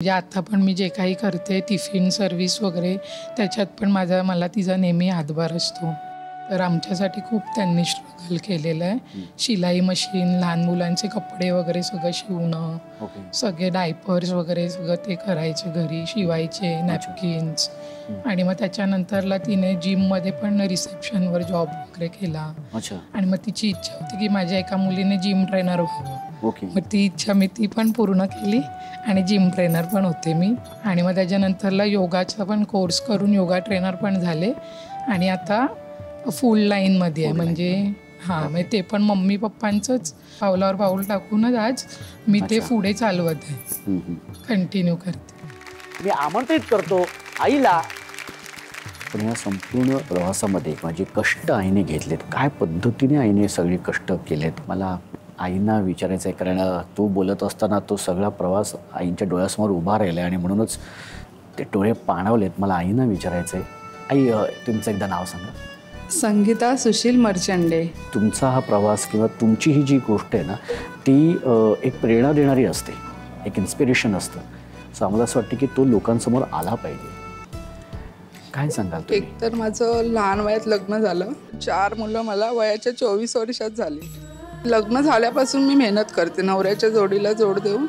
म्हणजे आता पण मी जे काही करते टिफिन सर्व्हिस वगैरे त्याच्यात पण मला तिचा नेहमी हातभार असतो. तर आमच्यासाठी खूप त्यांनी स्ट्रगल केलेलं आहे. शिलाई मशीन, लहान मुलांचे कपडे वगैरे सगळं शिवणं, सगळे डायपर्स वगैरे सगळं ते करायचे घरी, शिवायचे नॅपकिन्स. आणि मग त्याच्यानंतरला तिने जिममध्ये पण रिसेप्शनवर जॉब वगैरे केला. आणि मग तिची इच्छा होती की माझ्या एका मुलीने जिम ट्रेनर व्हावं. मग ती इच्छा ती पण पूर्ण केली आणि जिम ट्रेनर पण होते मी. आणि मग त्याच्यानंतरला योगाचा पण कोर्स करून योगा ट्रेनर पण झाले. आणि आता फुल लाईनमध्ये आहे. म्हणजे म्हणजे ते पण मम्मी पप्पांचंच पावलावर पाऊल टाकूनच आज मी ते पुढे चालवत आहे, कंटिन्यू करते. मी आमंत्रित करतो आईला. पण या संपूर्ण प्रवासामध्ये माझे कष्ट आईने घेतलेत, काय पद्धतीने आईने सगळे कष्ट केलेत, मला आईंना विचारायचं आहे. कारण तू बोलत असताना तो सगळा प्रवास आईंच्या डोळ्यासमोर उभा राहिला आणि म्हणूनच ते डोळे पाणावलेत. मला आईंना विचारायचं आहे. आई, तुमचं एकदा नाव सांगा. संगीता सुशील मर्चंडे. तुमचा हा प्रवास किंवा तुमची ही जी गोष्ट आहे ना, ती एक प्रेरणा देणारी असते, एक इन्स्पिरेशन असतं. सो आम्हाला असं वाटतं की तो लोकांसमोर आला पाहिजे. काय सांगाल तुम्ही? एक तर माझं लहान वयात लग्न झालं. 4 मुलं मला वयाच्या 24 वर्षात झाली. लग्न झाल्यापासून मी मेहनत करते, नवऱ्याच्या जोडीला जोड देऊन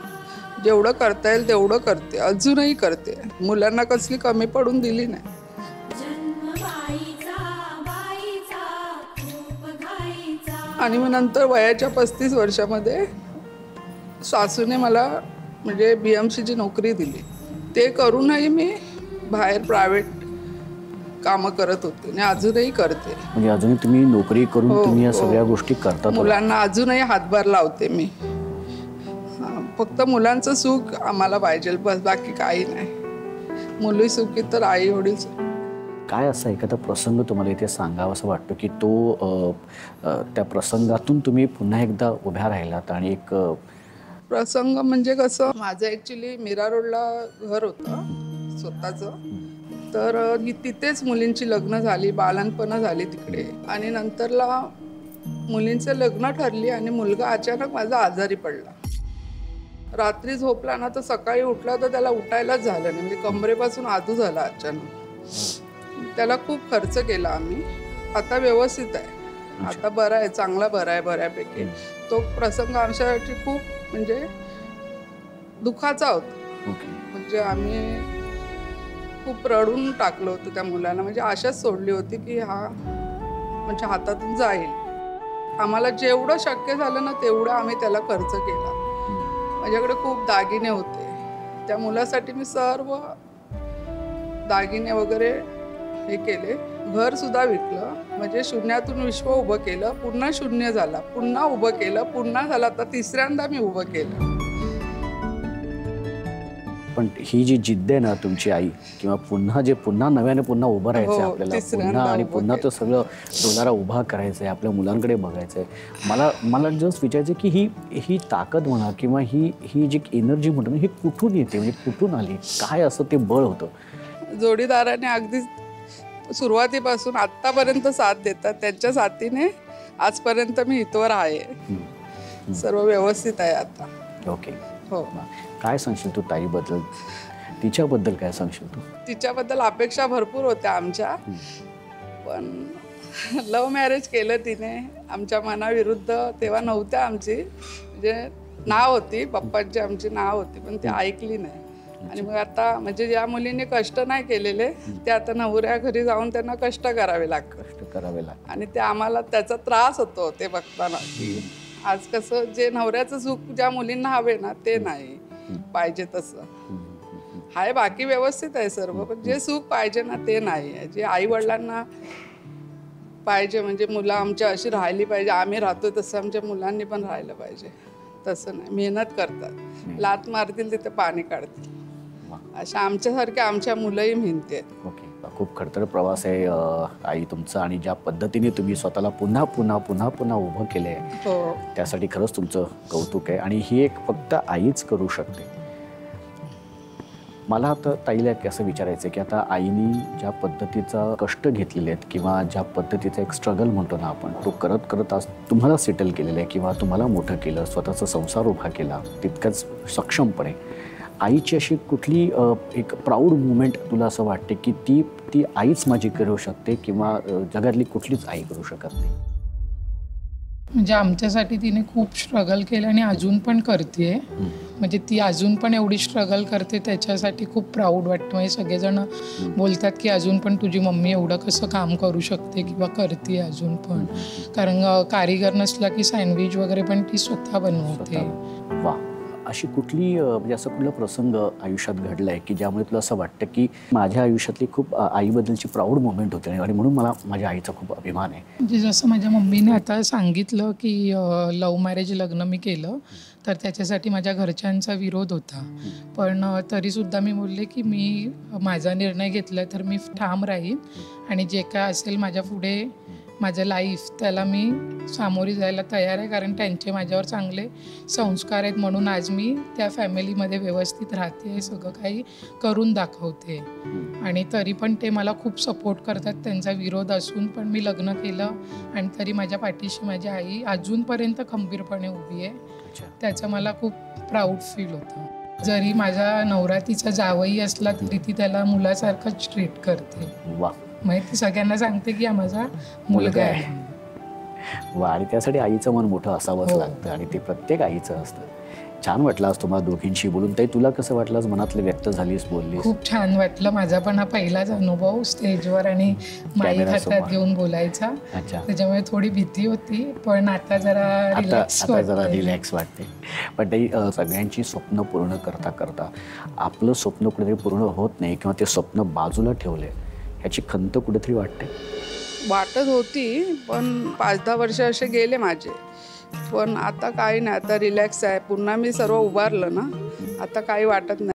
जेवढं करता येईल तेवढं करते, अजूनही करते. मुलांना कसली कमी पडून दिली नाही. आणि मग नंतर वयाच्या 35 वर्षामध्ये सासूने मला म्हणजे BMCची नोकरी दिली. ते करूनही मी बाहेर प्रायव्हेट कामं करत होते आणि अजूनही करते. म्हणजे अजूनही तुम्ही नोकरी करून तुम्ही या सगळ्या गोष्टी करता? मुलांना अजूनही हातभार लावते मी. फक्त मुलांचं सुख आम्हाला पाहिजे, बस, बाकी काही नाही. मुली सुखी तर आई वडील. काय असा एखादा प्रसंग तुम्हाला इथे सांगावा असं वाटतं की तो त्या प्रसंगातून तुम्ही पुन्हा एकदा उभ्या राहिलात? आणि एक प्रसंग म्हणजे कसं, माझं ॲक्च्युली मीरा रोडला घर होतं स्वतःचं. तर तिथेच मुलींची लग्न झाली, बालणपणं झाली तिकडे. आणि नंतरला मुलींचं लग्न ठरली आणि मुलगा अचानक माझा आजारी पडला. रात्री झोपला ना तर सकाळी उठला तर त्याला उठायलाच झालं नाही. म्हणजे कमरेपासून आदू झाला अचानक. त्याला खूप खर्च केला आम्ही. आता व्यवस्थित आहे, आता बरा आहे, चांगला बरा आहे बऱ्यापैकी. तो प्रसंग आमच्यासाठी खूप म्हणजे दुःखाचा होता. म्हणजे आम्ही खूप रडून टाकलं होतं त्या मुलाला. म्हणजे आशाच सोडली होती की हा म्हणजे हातातून जाईल. आम्हाला जेवढं शक्य झालं ना तेवढं आम्ही त्याला खर्च केला. माझ्याकडे खूप दागिने होते. त्या मुलासाठी मी सर्व दागिने वगैरे हे केले. घरसुद्धा विकलं. म्हणजे शून्यातून विश्व उभं केलं. पुन्हा शून्य झाला, पुन्हा उभं केलं, पुन्हा झालं, आता तिसऱ्यांदा मी उभं केलं. पण ही जी जिद्द आहे ना तुमची आई, किंवा पुन्हा नव्याने पुन्हा उभं राहायचं आपल्याला, पुन्हा आणि पुन्हा तो सगळं डोलारा उभा करायचं आहे, आपल्या मुलांकडे बघायचं आहे. मला जस्ट विचारायचं की ही ताकद म्हणा किंवा ही जी एनर्जी म्हणतो ना, ही कुठून येते? म्हणजे कुठून आली? काय असं ते बळ होतं? जोडीदाराने अगदी सुरुवातीपासून आत्तापर्यंत साथ देतात. त्यांच्या साथीने आजपर्यंत मी इथवर आहे. सर्व व्यवस्थित आहे आता. ओके. हो. काय सांगशील तू ताईबद्दल? तिच्याबद्दल काय सांगशील तू? तिच्याबद्दल अपेक्षा भरपूर होत्या आमच्या. पण लव्ह मॅरेज केलं तिने आमच्या मनाविरुद्ध. तेव्हा नव्हत्या आमची, म्हणजे नाव होती पप्पांची, आमची नाव होती, पण ती ऐकली नाही. आणि मग आता म्हणजे ज्या मुलींनी कष्ट नाही केलेले ते आता नवऱ्या घरी जाऊन त्यांना कष्ट करावे लागतात. आणि ते आम्हाला त्याचा त्रास होतो ते बघताना की आज कसं जे नवऱ्याचं सुख ज्या मुलींना हवे ना ते नाही पाहिजे तसं आहे. बाकी व्यवस्थित आहे सर्व, पण जे सुख पाहिजे ना ते नाही आहे. जे आई वडिलांना पाहिजे म्हणजे मुलं आमच्या अशी राहिली पाहिजे, आम्ही राहतो तसं आमच्या मुलांनी पण राहिलं पाहिजे. तसं नाही, मेहनत करतात, लात मारतील तिथे पाणी काढतील, अशा आमच्यासारख्या आमच्या मुलंही मेहनती आहेत. ओके. खूप खडतर प्रवास आहे आई तुमचा, आणि ज्या पद्धतीने तुम्ही स्वतःला पुन्हा पुन्हा पुन्हा पुन्हा उभं केलं आहे त्यासाठी खरंच तुमचं कौतुक आहे. आणि ही एक फक्त आईच करू शकते. मला आता ताईला असं विचारायचं आहे की आता आईनी ज्या पद्धतीचा कष्ट घेतलेले आहेत किंवा ज्या पद्धतीचा एक स्ट्रगल म्हणतो ना आपण, तो करत करत आज तुम्हाला सेटल केलेलं आहे किंवा तुम्हाला मोठं केलं, स्वतःचा संसार उभा केला तितकंच सक्षमपणे. आईची अशी कुठली एक प्राऊड मुमेंट तुला असं वाटते की ती ती आईच माझी करू शकते किंवा जगातली कुठलीच आई करू शकत नाही? म्हणजे आमच्यासाठी तिने खूप स्ट्रगल केलं आणि अजून पण करते. म्हणजे ती अजून पण एवढी स्ट्रगल करते त्याच्यासाठी खूप प्राऊड वाटतं. म्हणजे सगळेजण बोलतात की अजून पण तुझी मम्मी एवढं कसं काम करू शकते किंवा करते अजून पण. कारण कारीगर नसला की सँडविच वगैरे पण ती स्वतः बनवते. वा, अशी कुठली म्हणजे असं कुठला प्रसंग आयुष्यात घडलाय की ज्यामुळे तुला असं वाटतं की माझ्या आयुष्यातली खूप आईबद्दलची प्राऊड मोमेंट होते आणि म्हणून मला माझ्या आईचा खूप अभिमान आहे? म्हणजे जसं माझ्या मम्मीने आता सांगितलं की लव्ह मॅरेज लग्न मी केलं तर त्याच्यासाठी माझ्या घरच्यांचा विरोध होता. पण तरीसुद्धा मी बोलले की मी माझा निर्णय घेतला तर मी ठाम राहीन आणि जे काय असेल माझ्या पुढे माझं लाईफ त्याला मी सामोरी जायला तयार आहे. कारण त्यांचे माझ्यावर चांगले संस्कार आहेत म्हणून आज मी त्या फॅमिलीमध्ये व्यवस्थित राहते, सगळं काही करून दाखवते. आणि तरी पण ते मला खूप सपोर्ट करतात. त्यांचा विरोध असून पण मी लग्न केलं आणि तरी माझ्या पाठीशी माझी आई अजूनपर्यंत खंबीरपणे उभी आहे. त्याचं मला खूप प्राऊड फील होतं. जरी माझा नवरा तिचा जावई असला तरी ती त्याला मुलासारखंच ट्रीट करते. वा, म्हणजे ती सगळ्यांना सांगते की हा माझा मुलगा आहे. वा, आणि त्यासाठी आईचं मन मोठं असावंच हो. लागतं आणि ते प्रत्येक आईचं असतं. छान वाटलं आज तुम्हाला दोघींशी बोलून. ताई, तुला कसं वाटलं? आज मनातलं व्यक्त झालीस, बोललीस. खूप छान वाटलं. माझा पण हा पहिलाच अनुभव स्टेजवर आणि माईक कॅमेरासमोर. हातात घेऊन बोलायचा. अच्छा, त्याच्यामुळे थोडी भीती होती पण आता जरा रिलॅक्स आता जरा रिलॅक्स वाटते. पण ताई, सगळ्यांची स्वप्न पूर्ण करता करता आपलं स्वप्न कुठेतरी पूर्ण होत नाही किंवा ते स्वप्न बाजूला ठेवले ह्याची खंत कुठेतरी वाटते? वाटत होती पण 5-10 वर्ष असे गेले माझे. पण आता काही नाही, आता रिलॅक्स आहे. पुन्हा मी सर्व उभारलं ना, आता काही वाटत नाही.